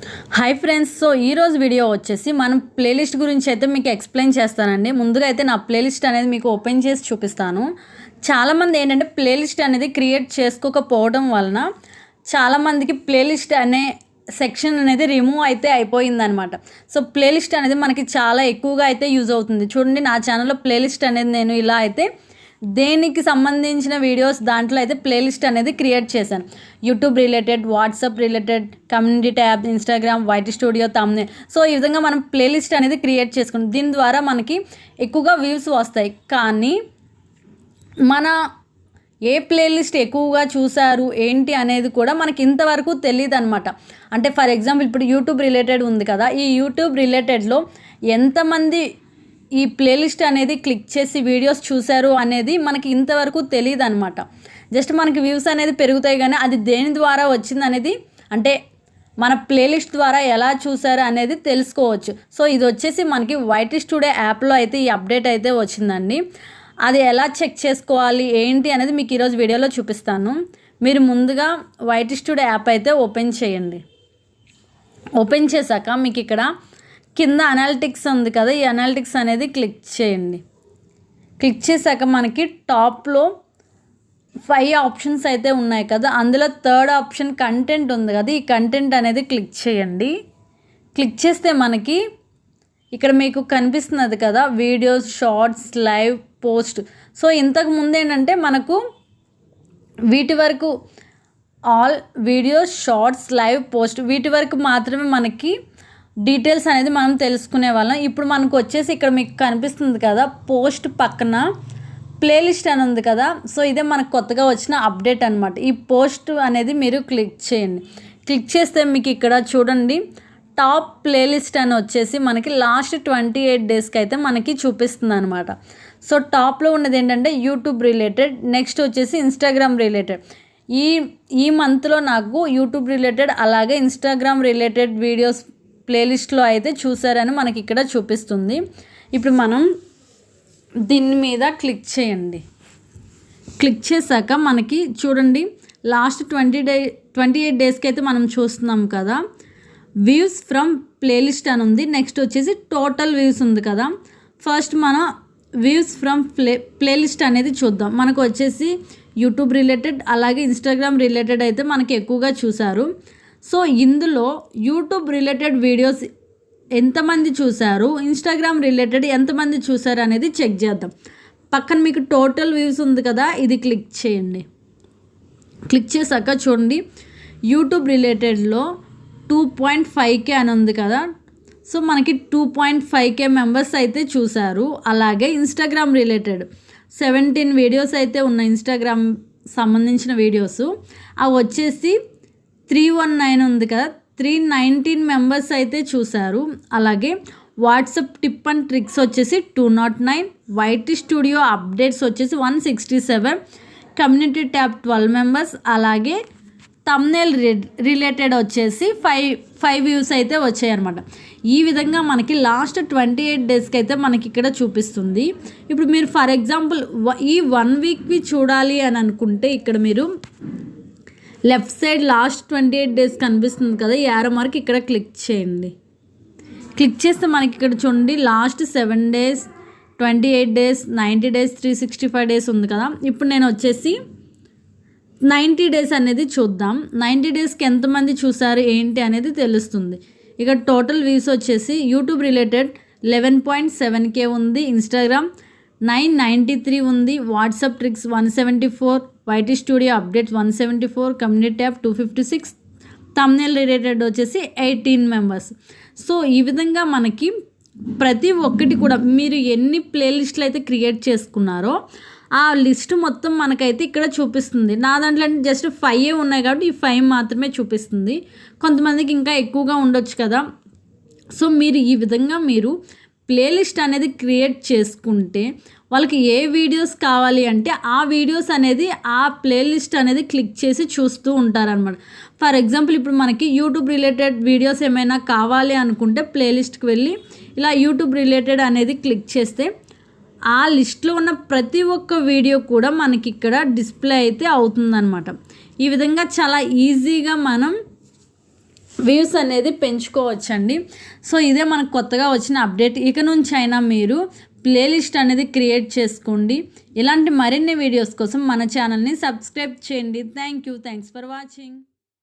Hi friends, so ఈరోజు video వచ్చేసి మనం ప్లేలిస్ట్ గురించి అయితే మీకు ఎక్స్ప్లెయిన్ చేస్తానండి. ముందుగా అయితే నా ప్లేలిస్ట్ అనేది మీకు ఓపెన్ చేసి చూపిస్తాను. చాలామంది ఏంటంటే ప్లేలిస్ట్ అనేది క్రియేట్ చేసుకోకపోవడం వలన చాలామందికి ప్లేలిస్ట్ అనే సెక్షన్ అనేది రిమూవ్ అయితే అయిపోయిందనమాట. సో ప్లేలిస్ట్ అనేది మనకి చాలా ఎక్కువగా అయితే యూజ్ అవుతుంది. చూడండి, నా ఛానల్లో ప్లేలిస్ట్ అనేది నేను ఇలా అయితే దేనికి సంబంధించిన వీడియోస్ దాంట్లో అయితే ప్లేలిస్ట్ అనేది క్రియేట్ చేశాను. YouTube related, WhatsApp related, community tab, Instagram, YT studio, thumbnail. So ఈ విధంగా మనం ప్లేలిస్ట్ అనేది క్రియేట్ చేసుకుంటాం. దీని ద్వారా మనకి ఎక్కువగా వ్యూస్ వస్తాయి. కానీ మన ఏ ప్లేలిస్ట్ ఎక్కువగా చూసారు ఏంటి అనేది కూడా మనకి ఇంతవరకు తెలియదు అనమాట. అంటే ఫర్ ఎగ్జాంపుల్ ఇప్పుడు యూట్యూబ్ రిలేటెడ్ ఉంది కదా, ఈ యూట్యూబ్ రిలేటెడ్లో ఎంతమంది ఈ ప్లేలిస్ట్ అనేది క్లిక్ చేసి వీడియోస్ చూశారు అనేది మనకి ఇంతవరకు తెలియదు అనమాట. జస్ట్ మనకి వ్యూస్ అనేది పెరుగుతాయి, కానీ అది దేని ద్వారా వచ్చింది అనేది, అంటే మన ప్లేలిస్ట్ ద్వారా ఎలా చూసారు అనేది తెలుసుకోవచ్చు. సో ఇది వచ్చేసి మనకి వైటీ స్టూడియో యాప్లో అయితే ఈ అప్డేట్ అయితే వచ్చిందండి. అది ఎలా చెక్ చేసుకోవాలి ఏంటి అనేది మీకు ఈరోజు వీడియోలో చూపిస్తాను. మీరు ముందుగా వైటీ స్టూడియో యాప్ అయితే ఓపెన్ చేయండి. ఓపెన్ చేశాక మీకు ఇక్కడ కింద అనాలిటిక్స్ ఉంది కదా, ఈ అనాలిటిక్స్ అనేది క్లిక్ చేయండి. క్లిక్ చేశాక మనకి టాప్లో 5 ఆప్షన్స్ అయితే ఉన్నాయి కదా, అందులో థర్డ్ ఆప్షన్ కంటెంట్ ఉంది కదా, ఈ కంటెంట్ అనేది క్లిక్ చేయండి. క్లిక్ చేస్తే మనకి ఇక్కడ మీకు కనిపిస్తున్నది కదా, videos, shorts, live, post. So ఇంతకు ముందు ఏంటంటే మనకు వీటి వరకు all videos, shorts, live, post వీటి వరకు మాత్రమే మనకి డీటెయిల్స్ అనేది మనం తెలుసుకునే వాళ్ళం. ఇప్పుడు మనకు వచ్చేసి ఇక్కడ మీకు కనిపిస్తుంది కదా, పోస్ట్ పక్కన ప్లేలిస్ట్ అని ఉంది కదా. సో ఇదే మనకు కొత్తగా వచ్చిన అప్డేట్ అనమాట. ఈ పోస్ట్ అనేది మీరు క్లిక్ చేయండి. క్లిక్ చేస్తే మీకు ఇక్కడ చూడండి, టాప్ ప్లేలిస్ట్ అని వచ్చేసి మనకి లాస్ట్ 28 డేస్కి అయితే మనకి చూపిస్తుంది అనమాట. సో టాప్లో ఉన్నది ఏంటంటే యూట్యూబ్ రిలేటెడ్, నెక్స్ట్ వచ్చేసి ఇన్స్టాగ్రామ్ రిలేటెడ్. ఈ మంత్లో నాకు యూట్యూబ్ రిలేటెడ్ అలాగే ఇన్స్టాగ్రామ్ రిలేటెడ్ వీడియోస్ ప్లేలిస్ట్లో అయితే చూసారని మనకి ఇక్కడ చూపిస్తుంది. ఇప్పుడు మనం దీని మీద క్లిక్ చేయండి. క్లిక్ చేశాక మనకి చూడండి, లాస్ట్ 28 డేస్కి అయితే మనం చూస్తున్నాం కదా, వ్యూస్ ఫ్రమ్ ప్లేలిస్ట్ అని ఉంది. నెక్స్ట్ వచ్చేసి టోటల్ వ్యూస్ ఉంది కదా. ఫస్ట్ మన వ్యూస్ ఫ్రమ్ ప్లేలిస్ట్ అనేది చూద్దాం. మనకు వచ్చేసి యూట్యూబ్ రిలేటెడ్ అలాగే ఇన్స్టాగ్రామ్ రిలేటెడ్ అయితే మనకి ఎక్కువగా చూసారు. సో ఇందులో యూట్యూబ్ రిలేటెడ్ వీడియోస్ ఎంతమంది చూశారు, ఇన్స్టాగ్రామ్ రిలేటెడ్ ఎంతమంది చూశారు అనేది చెక్ చేద్దాం. పక్కన మీకు టోటల్ వ్యూస్ ఉంది కదా, ఇది క్లిక్ చేయండి. క్లిక్ చేశాక చూడండి, యూట్యూబ్ రిలేటెడ్లో 2.5K అని ఉంది కదా. సో మనకి 2.5K మెంబర్స్ అయితే చూశారు. అలాగే ఇన్స్టాగ్రామ్ రిలేటెడ్ 17 వీడియోస్ అయితే ఉన్నాయి. ఇన్స్టాగ్రామ్ సంబంధించిన వీడియోస్ అవి వచ్చేసి 319 ఉంది కదా, 319 మెంబర్స్ అయితే చూశారు. అలాగే వాట్సాప్ టిప్ అండ్ ట్రిక్స్ వచ్చేసి 209, వైటీ స్టూడియో అప్డేట్స్ వచ్చేసి 167, కమ్యూనిటీ ట్యాబ్ 12 మెంబర్స్, అలాగే థంబ్నెయిల్ రిలేటెడ్ వచ్చేసి 5 వ్యూస్ అయితే వచ్చాయి అనమాట. ఈ విధంగా మనకి లాస్ట్ 28 డేస్కి అయితే మనకి ఇక్కడ చూపిస్తుంది. ఇప్పుడు మీరు ఫర్ ఎగ్జాంపుల్ ఈ 1 వీక్వి చూడాలి అని అనుకుంటే ఇక్కడ మీరు లెఫ్ట్ సైడ్ లాస్ట్ 28 డేస్ కనిపిస్తుంది కదా, ఈ యారో మార్క్ ఇక్కడ క్లిక్ చేయండి. క్లిక్ చేస్తే మనకి ఇక్కడ చూడండి, last 7 days, 28 days, 90 days, 365 days ఉంది కదా. ఇప్పుడు నేను వచ్చేసి 90 డేస్ అనేది చూద్దాం. 90 డేస్కి ఎంతమంది చూసారు ఏంటి అనేది తెలుస్తుంది. ఇక టోటల్ వ్యూస్ వచ్చేసి యూట్యూబ్ రిలేటెడ్ 11.7K ఉంది, ఇన్స్టాగ్రామ్ 993 ఉంది, WhatsApp tricks 174, YT studio updates 174, community tab 256, thumbnail related వచ్చేసి 18 మెంబర్స్. సో ఈ విధంగా మనకి ప్రతి ఒక్కటి కూడా మీరు ఎన్ని ప్లేలిస్టులు అయితే క్రియేట్ చేసుకున్నారో ఆ లిస్ట్ మొత్తం మనకైతే ఇక్కడ చూపిస్తుంది. నా దాంట్లో జస్ట్ 5 ఉన్నాయి కాబట్టి ఈ 5 మాత్రమే చూపిస్తుంది. కొంతమందికి ఇంకా ఎక్కువగా ఉండొచ్చు కదా. సో మీరు ఈ విధంగా మీరు ప్లేలిస్ట్ అనేది క్రియేట్ చేసుకుంటే వాళ్ళకి ఏ వీడియోస్ కావాలి అంటే ఆ వీడియోస్ అనేది ఆ ప్లేలిస్ట్ అనేది క్లిక్ చేసి చూస్తూ ఉంటారనమాట. ఫర్ ఎగ్జాంపుల్ ఇప్పుడు మనకి యూట్యూబ్ రిలేటెడ్ వీడియోస్ ఏమైనా కావాలి అనుకుంటే ప్లేలిస్ట్కి వెళ్ళి ఇలా యూట్యూబ్ రిలేటెడ్ అనేది క్లిక్ చేస్తే ఆ లిస్ట్లో ఉన్న ప్రతి ఒక్క వీడియో కూడా మనకి ఇక్కడ డిస్ప్లే అయితే అవుతుందన్నమాట. ఈ విధంగా చాలా ఈజీగా మనం వ్యూస్ అనేది పెంచుకోవచ్చండి. సో ఇదే మనకు కొత్తగా వచ్చిన అప్డేట్. ఇక నుంచి అయినా మీరు ప్లేలిస్ట్ అనేది క్రియేట్ చేసుకోండి. ఇలాంటి మరిన్ని వీడియోస్ కోసం మన ఛానల్ని సబ్స్క్రైబ్ చేయండి. Thanks for watching.